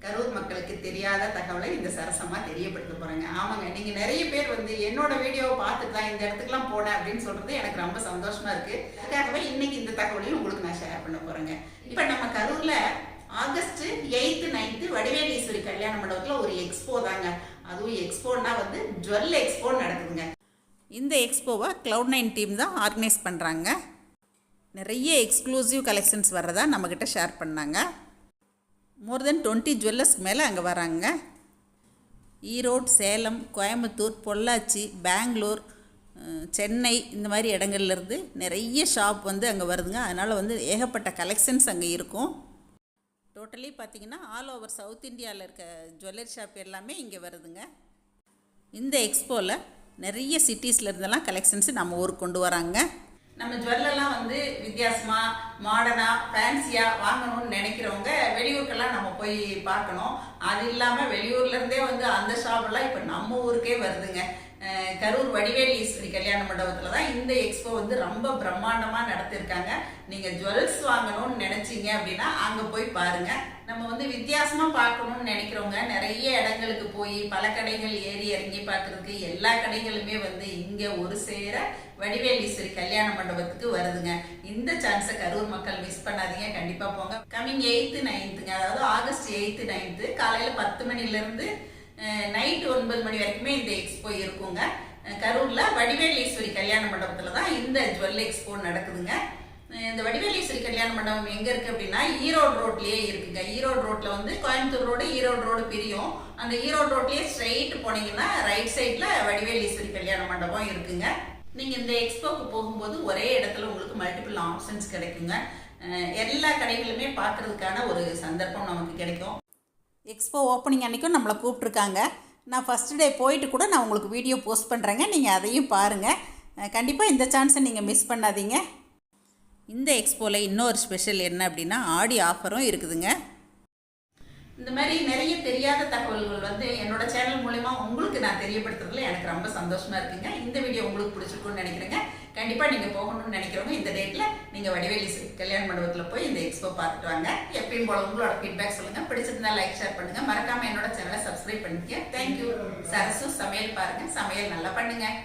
கரூர் மக்களுக்கு தெரியாத தகவலை இந்த சரசமா தெரியப்படுத்த போறேங்க. ஆமாங்க, நீங்க நிறைய பேர் வந்து என்னோட வீடியோவை பார்த்துட்டு தான் இந்த இடத்துக்குலாம் போனேன் அப்படின்னு சொல்றது எனக்கு ரொம்ப சந்தோஷமா இருக்கு. அதுக்காகவே இன்னைக்கு இந்த தகவலையும் உங்களுக்கு நான் ஷேர் பண்ண போறேங்க. இப்ப நம்ம கரூர்ல ஆகஸ்ட் 8, 9 வடிவேல் ஈஸ்வரி கல்யாண மண்டபத்தில் ஒரு எக்ஸ்போ தாங்க. அதுவும் எக்ஸ்போன்னா வந்து ஜுவல் எக்ஸ்போ நடக்குதுங்க. இந்த எக்ஸ்போவை Cloud9 டீம் தான் ஆர்கனைஸ் பண்ணுறாங்க. நிறைய எக்ஸ்க்ளூசிவ் கலெக்ஷன்ஸ் வர்றதா நம்மக்கிட்ட ஷேர் பண்ணாங்க. மோர் தென் 20 ஜுவல்லர்ஸ்க்கு மேலே அங்கே வராங்க. ஈரோடு, சேலம், கோயம்புத்தூர், பொள்ளாச்சி, பெங்களூர், சென்னை இந்த மாதிரி இடங்கள்லேருந்து நிறைய ஷாப் வந்து அங்கே வருதுங்க. அதனால் வந்து ஏகப்பட்ட கலெக்ஷன்ஸ் அங்கே இருக்கும். டோட்டலி பார்த்திங்கன்னா ஆல் ஓவர் சவுத் இந்தியாவில் இருக்க ஜுவல்லரி ஷாப் எல்லாமே இங்கே வருதுங்க. இந்த எக்ஸ்போவில் நிறைய சிட்டிஸில் இருந்தெல்லாம் கலெக்ஷன்ஸு நம்ம ஊருக்கு கொண்டு வராங்க. நம்ம ஜுவல்லெல்லாம் வந்து வித்தியாசமாக, மாடர்னாக, ஃபேன்சியாக வாங்கணும்னு நினைக்கிறவங்க வெளியூருக்கெல்லாம் நம்ம போய் பார்க்கணும். அது இல்லாமல் வெளியூர்லேருந்தே வந்து அந்த ஷாப்பெல்லாம் இப்போ நம்ம ஊருக்கே வருதுங்க. கரூர் வடிவேல் ஈஸ்வரி கல்யாண மண்டபத்தில் தான் இந்த எக்ஸ்போ வந்து ரொம்ப பிரம்மாண்டமாக நடத்திருக்காங்க. நீங்கள் ஜுவல்ஸ் வாங்கணும்னு நினச்சிங்க அப்படின்னா அங்கே போய் பாருங்கள். நம்ம வந்து வித்தியாசமாக பார்க்கணும்னு நினைக்கிறவங்க நிறைய இடங்களுக்கு போய் பல கடைகள் ஏறி இறங்கி பார்க்குறதுக்கு எல்லா கடைகளுமே வந்து இங்கே ஒரு சேர வடிவேல் ஈஸ்வரி கல்யாண மண்டபத்துக்கு வருதுங்க. இந்த சான்ஸை கரூர் மக்கள் மிஸ் பண்ணாதீங்க, கண்டிப்பாக போங்க. கம்மிங் 8, 9ங்க, அதாவது ஆகஸ்ட் 8, 9 காலையில் 10 மணிலேருந்து நைட் 9 மணி வரைக்குமே இந்த எக்ஸ்போ இருக்குங்க. கரூரில் வடிவேல் ஈஸ்வரி கல்யாண மண்டபத்தில் தான் இந்த ஜுவல் எக்ஸ்போ நடக்குதுங்க. இந்த வடிவேல் ஈஸ்வரி கல்யாண மண்டபம் எங்கே இருக்குது அப்படின்னா ஈரோடு ரோட்லேயே இருக்குங்க. ஈரோடு ரோட்டில் வந்து கோயம்புத்தூர் ரோடு, ஈரோடு ரோடு பிரியும். அந்த ஈரோடு ரோட்லேயே ஸ்ட்ரெயிட் போனீங்கன்னா ரைட் சைடில் வடிவேல் ஈஸ்வரி கல்யாண மண்டபம் இருக்குங்க. நீங்கள் இந்த எக்ஸ்போக்கு போகும்போது ஒரே இடத்துல உங்களுக்கு மல்டிபிள் ஆப்ஷன்ஸ் கிடைக்குங்க. எல்லா கடைகளுமே பார்க்குறதுக்கான ஒரு சந்தர்ப்பம் நமக்கு கிடைக்கும். எக்ஸ்போ ஓப்பனிங் அன்றைக்கும் நம்மளை கூப்பிட்ருக்காங்க. நான் ஃபஸ்ட்டு டே போயிட்டு கூட நான் உங்களுக்கு வீடியோ போஸ்ட் பண்ணுறேங்க, நீங்கள் அதையும் பாருங்கள். கண்டிப்பாக இந்த சான்ஸை நீங்கள் மிஸ் பண்ணாதீங்க. இந்த எக்ஸ்போவில் இன்னொரு ஸ்பெஷல் என்ன அப்படின்னா ஆடி ஆஃபரும் இருக்குதுங்க. இந்த மாதிரி நிறைய தெரியாத தகவல்கள் வந்து என்னோட சேனல் மூலமா உங்களுக்கு நான் தெரியப்படுத்துறதுல எனக்கு ரொம்ப சந்தோஷமா இருக்குங்க. இந்த வீடியோ உங்களுக்கு பிடிச்சிருக்கும்னு நினைக்கிறேங்க. கண்டிப்பாக நீங்கள் போகணும்னு நினைக்கிறவங்க இந்த டேட்டில் நீங்கள் வடிவேல் ஈஸ்வரி கல்யாண மண்டபத்தில் போய் இந்த எக்ஸ்போ பார்த்துட்டு வாங்க. எப்பயும் போல உங்களோட ஃபீட்பேக் சொல்லுங்கள். பிடிச்சிருந்தா லைக், ஷேர் பண்ணுங்கள். மறக்காமல் என்னோட சேனலை சப்ஸ்கிரைப் பண்ணிக்க. தேங்க்யூ. சரசு சமையல் பாருங்கள், சமையல் நல்லா பண்ணுங்கள்.